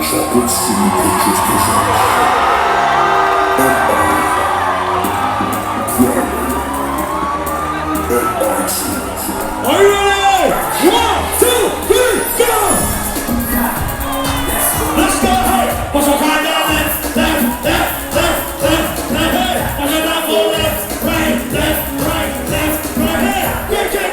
Chocolate City Pictures present. Are you ready? 1, 2, 3, go! Let's go! Hey! Push your car down left, left, left, left, left, left, hey! Push your down for left, right, left, right, left, right, hey!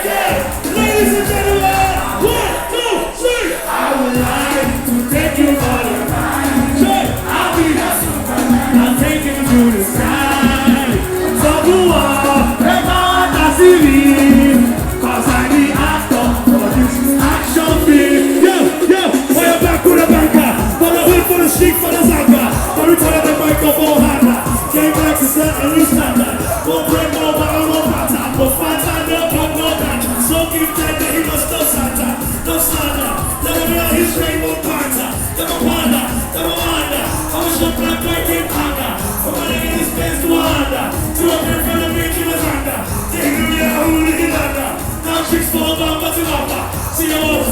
Get! Ladies and gentlemen, 1, 2, 3! I would like to take you for the ride. Say, I'll be the Superman. I'll take you to the sky. So who are the TV? Cause I be actor for this action film. Yeah, for your back with a banker. For the hood, for the street, for the zanga. For the toilet, the microphone handler. Came back to set a new standard. Won't break no bottle, no pattern. No pattern, no pop, no data. So give that that he must no Santa. No Santa. Never real his rainbow partner. Never wonder, never wonder. I was your black breaking panda. From my name is Space to Wanda. To up in front of me, to the Zanda. Taking me out, who did it under? Now chicks fall down, but it's over. See you all.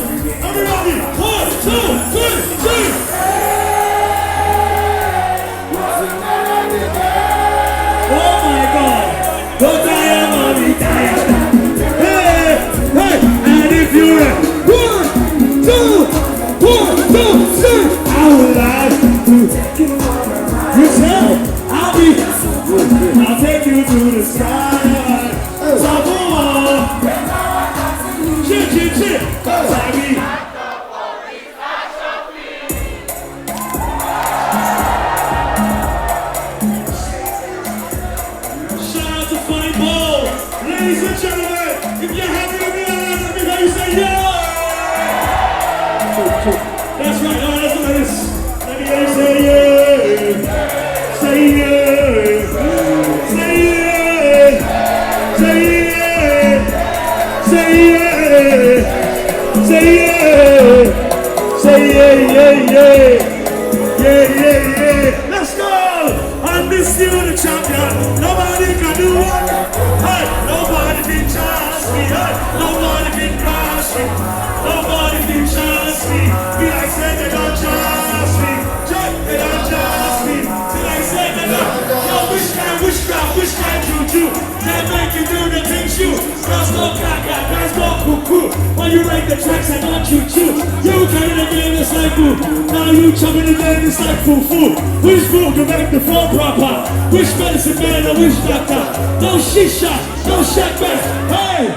Everybody, 1, 2, 3, 3. Oh my God. Go die, mommy, die. Hey, hey, and if you're ready, 1, 2, 1, 2, 3. I would like to take you on a ride. You say, I'll take you to the sky. So come on. Chip. Sorry. Shout out to FUNNYBONE. Ladies and gentlemen, if you're happy to be alive, let me hear you say yeah. That's right. All right, let's do this. Let me hear you say yeah. Say yeah. Say yeah. Say yeah. Say yeah. Say yeah, say yeah. Let's go! Undisputed the champion. Nobody can do it. Hey, nobody can chance me. Hey, nobody can crush me. Nobody can chance me. Be like said they don't chance me. They don't chance me. Be like said they don't. Yo, which kind juju? They make you do the things you. Girls go gaga, guys go cuckoo. When you write the tracks, I don't choo-choo. You carry the game, it's like boo. Now you chopping the game, it's like foo-foo. Which fool can make the phone proper? Which medicine man or which doctor? No shisha, no shack back. Hey!